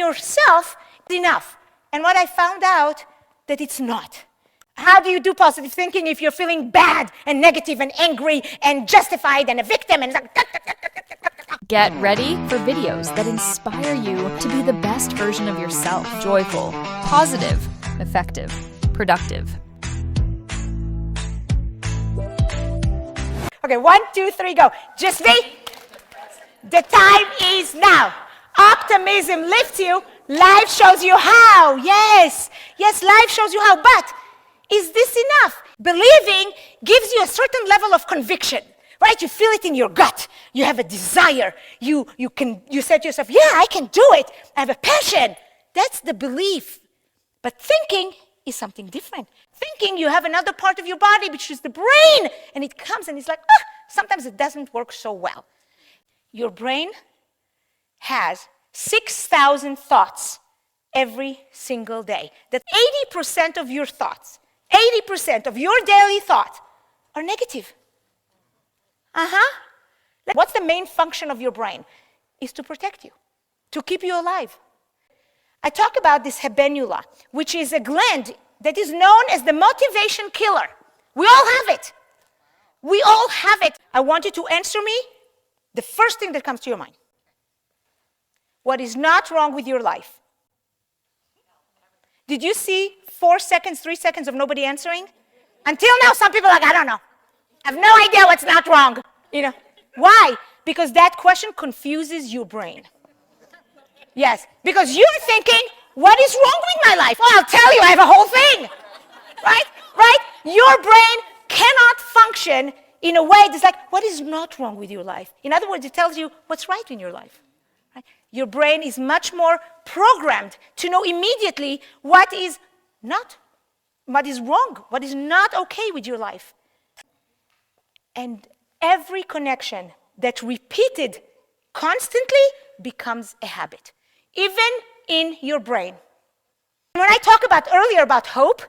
yourself is enough. And what I found out, that it's not. How do you do positive thinking if you're feeling bad and negative and angry and justified and a victim and Get ready for videos that inspire you to be the best version of yourself. Joyful, positive, effective, productive. Okay, 1, 2, 3, go. Just me. The time is now. Optimism lifts you. Life shows you how. Yes, life shows you how. But is this enough? Believing gives you a certain level of conviction, right? You feel it in your gut. You have a desire. You say to yourself, yeah, I can do it. I have a passion. That's the belief. But thinking is something different. Thinking, you have another part of your body, which is the brain, and it comes and it's like, sometimes it doesn't work so well. Your brain has 6,000 thoughts every single day. That's 80% of your thoughts, 80% of your daily thoughts are negative. What's the main function of your brain? Is to protect you, to keep you alive. I talk about this habenula, which is a gland that is known as the motivation killer. We all have it. We all have it. I want you to answer me the first thing that comes to your mind. What is not wrong with your life? Did you see 4 seconds, 3 seconds of nobody answering? Until now, some people are like, I don't know. I have no idea what's not wrong. Why? Because that question confuses your brain. Yes, because you're thinking, what is wrong with my life? Oh, I'll tell you, I have a whole thing. Right? Your brain cannot function in a way that's like, what is not wrong with your life? In other words, it tells you what's right in your life. Right? Your brain is much more programmed to know immediately what is wrong, what is not okay with your life. And every connection that's repeated constantly becomes a habit, even in your brain. When I talked earlier about hope,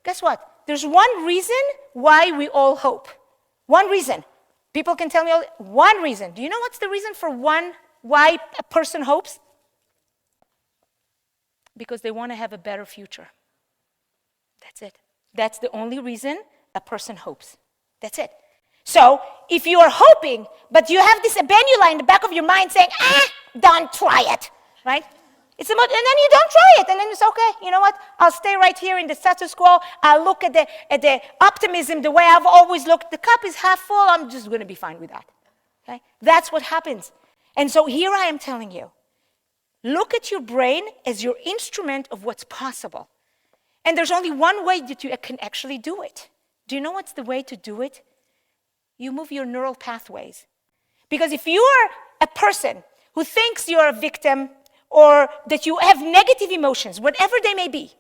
guess what? There's one reason why we all hope. One reason. People can tell me one reason. Do you know what's the reason for why a person hopes? Because they want to have a better future. That's it. That's the only reason a person hopes. That's it. So if you are hoping, but you have this habenula in the back of your mind saying, don't try it, right? And then you don't try it, and then it's okay. You know what? I'll stay right here in the status quo. I'll look at the optimism the way I've always looked. The cup is half full. I'm just going to be fine with that. Okay? That's what happens. And so here I am telling you, look at your brain as your instrument of what's possible. And there's only one way that you can actually do it. Do you know what's the way to do it? You move your neural pathways. Because if you are a person who thinks you're a victim, or that you have negative emotions, whatever they may be,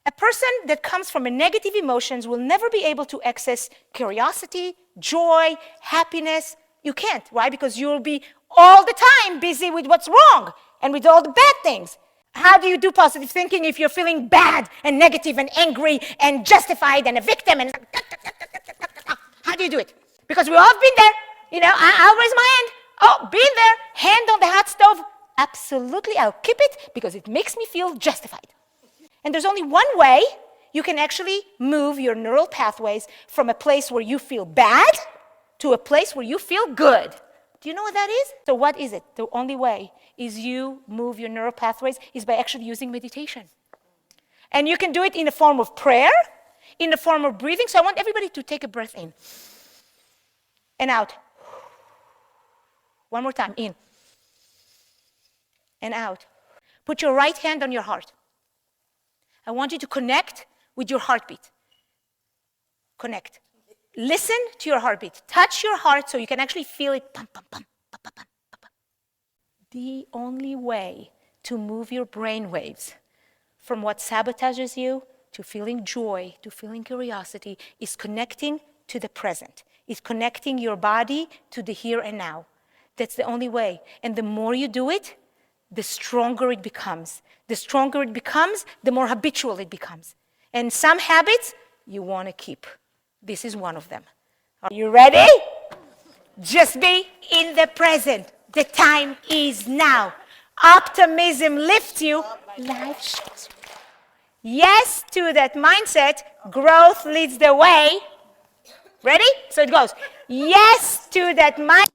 a person that comes from a negative emotions will never be able to access curiosity, joy, happiness. You can't. Why? Because you'll be all the time busy with what's wrong and with all the bad things. How do you do positive thinking if you're feeling bad and negative and angry and justified and a victim? And how do you do it? Because we all have been there. I'll raise my hand. Oh, been there. Hand on the hot stove. Absolutely, I'll keep it because it makes me feel justified. And there's only one way you can actually move your neural pathways from a place where you feel bad to a place where you feel good. Do you know what that is? So what is it? The only way is you move your neural pathways is by actually using meditation. And you can do it in the form of prayer, in the form of breathing. So I want everybody to take a breath in and out. One more time, in and out. Put your right hand on your heart. I want you to connect with your heartbeat. Connect. Listen to your heartbeat. Touch your heart so you can actually feel it. Pum, pum, pum, pum, pum, pum, pum, pum. The only way to move your brain waves from what sabotages you to feeling joy, to feeling curiosity, is connecting to the present. Is connecting your body to the here and now. That's the only way. And the more you do it, the stronger it becomes. The stronger it becomes, the more habitual it becomes. And some habits you want to keep. This is one of them. Are you ready? Just be in the present. The time is now. Optimism lifts you. Life shows you. Yes to that mindset. Growth leads the way. Ready? So it goes. Yes to that mindset.